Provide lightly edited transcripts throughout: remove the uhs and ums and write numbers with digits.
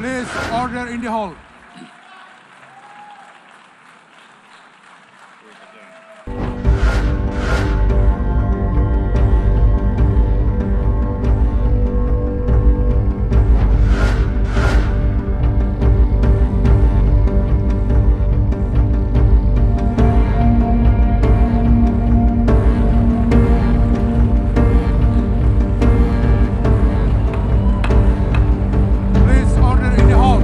Please, order in the hall. Please, order in the hall. Please, order in the hall.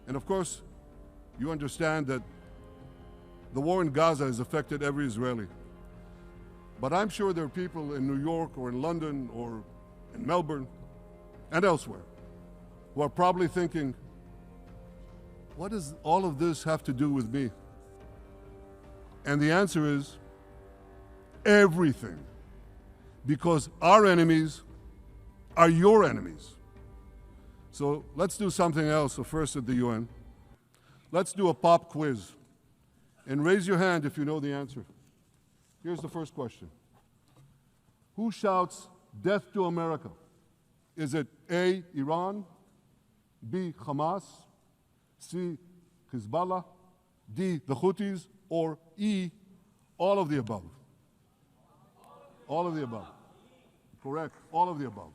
And of course, you understand that the war in Gaza has affected every Israeli. But I'm sure there are people in New York or in London or in Melbourne and elsewhere who are probably thinking, what does all of this have to do with me? And the answer is everything. Because our enemies are your enemies. So let's do something else first at the UN. Let's do a pop quiz. And raise your hand if you know the answer. Here's the first question. Who shouts death to America? Is it A, Iran, B, Hamas, C, Hezbollah, D, the Houthis, or E, all of the above? All of the above. Correct, all of the above.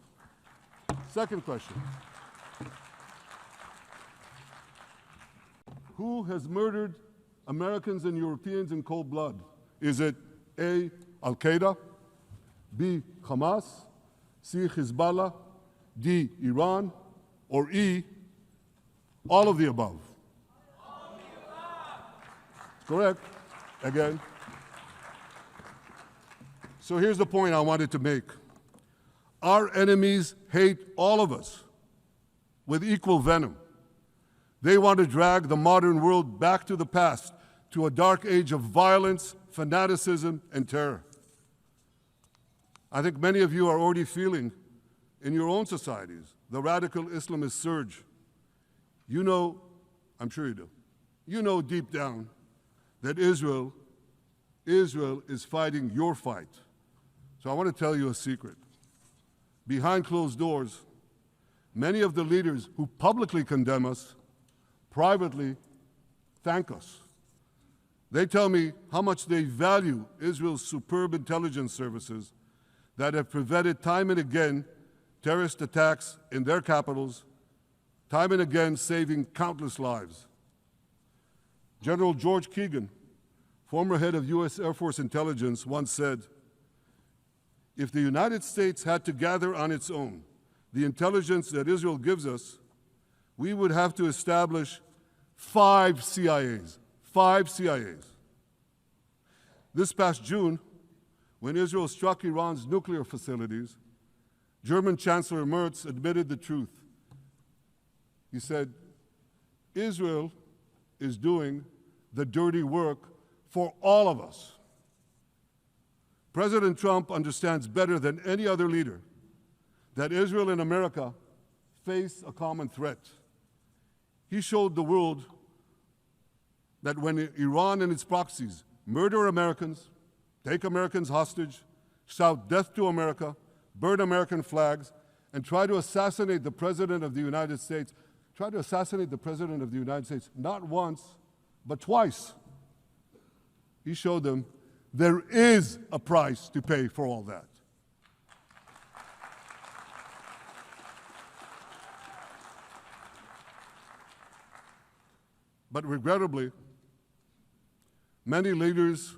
Second question. Who has murdered Americans and Europeans in cold blood? Is it A, Al-Qaeda, B, Hamas, C, Hezbollah, D, Iran, or E, all of the above? All of the above. Correct. Again. So here's the point I wanted to make. Our enemies hate all of us with equal venom. They want to drag the modern world back to the past, to a dark age of violence, fanaticism, and terror. I think many of you are already feeling in your own societies the radical Islamist surge. You know, I'm sure you do, you know deep down that Israel is fighting your fight. So I want to tell you a secret. Behind closed doors, many of the leaders who publicly condemn us privately thank us. They tell me how much they value Israel's superb intelligence services that have prevented time and again terrorist attacks in their capitals, time and again saving countless lives. General George Keegan, former head of U.S. Air Force Intelligence, once said, "If the United States had to gather on its own the intelligence that Israel gives us, we would have to establish 5 CIAs. 5 CIAs. This past June, when Israel struck Iran's nuclear facilities, German Chancellor Merz admitted the truth. He said, Israel is doing the dirty work for all of us. President Trump understands better than any other leader that Israel and America face a common threat. He showed the world that when Iran and its proxies murder Americans, take Americans hostage, shout death to America, burn American flags, and try to assassinate the President of the United States, not once, but twice. He showed them there is a price to pay for all that. But regrettably, many leaders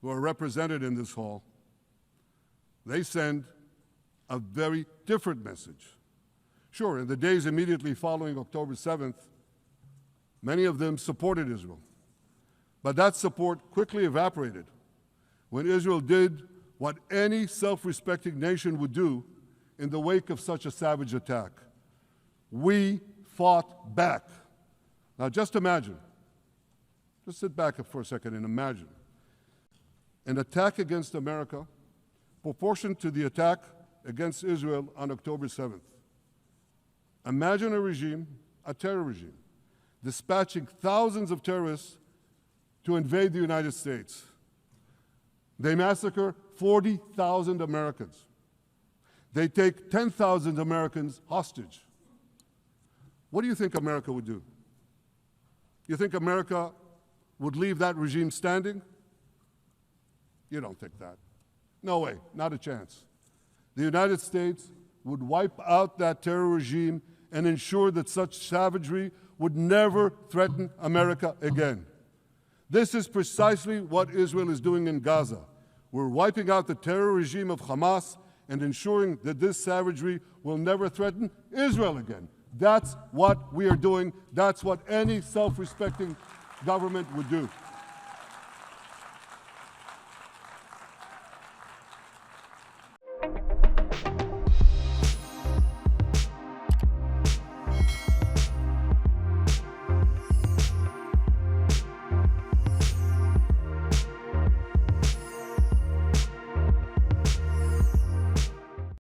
who are represented in this hall, they send a very different message. Sure, in the days immediately following October 7th, many of them supported Israel. But that support quickly evaporated when Israel did what any self-respecting nation would do in the wake of such a savage attack. We fought back. Now just imagine, just sit back for a second and imagine an attack against America proportioned to the attack against Israel on October 7th. Imagine a regime, a terror regime, dispatching thousands of terrorists to invade the United States. They massacre 40,000 Americans. They take 10,000 Americans hostage. What do you think America would do? You think America would leave that regime standing? You don't think that. No way, not a chance. The United States would wipe out that terror regime and ensure that such savagery would never threaten America again. This is precisely what Israel is doing in Gaza. We're wiping out the terror regime of Hamas and ensuring that this savagery will never threaten Israel again. That's what we are doing. That's what any self-respecting government would do.